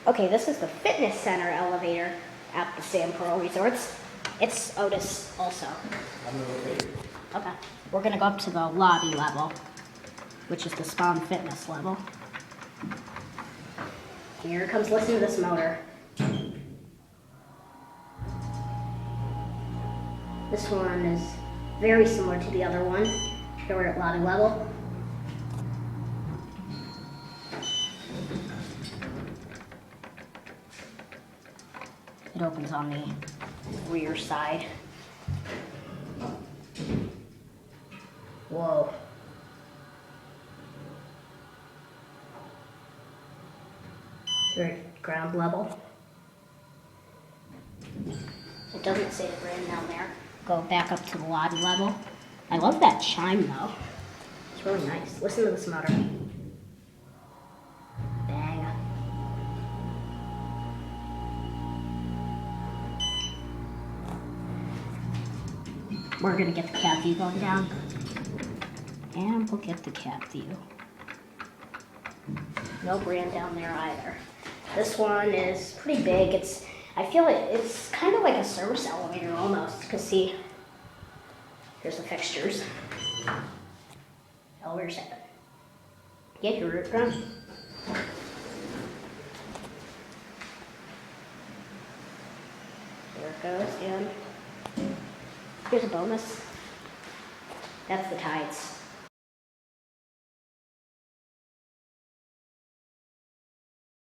Okay, this is the fitness center elevator at the Sandpearl Resorts. It's Otis also. Okay, we're gonna go up to the lobby level, which is the spa and fitness level. Here it comes, listen to this motor. This one is very similar to the other one. Here we're at lobby level. It opens on the rear side. Whoa. We're at ground level. It doesn't say the brand down there. Go back up to the lobby level. I love that chime though. It's really nice. Listen to this motor. Bang. We're gonna get the cat view going down. And we'll get the cat view. No brand down there either. This one is pretty big. I feel it's kind of like a service elevator almost, because see, here's the fixtures. Elevator 7. Get your root gun. There it goes, and here's a bonus. That's the tides.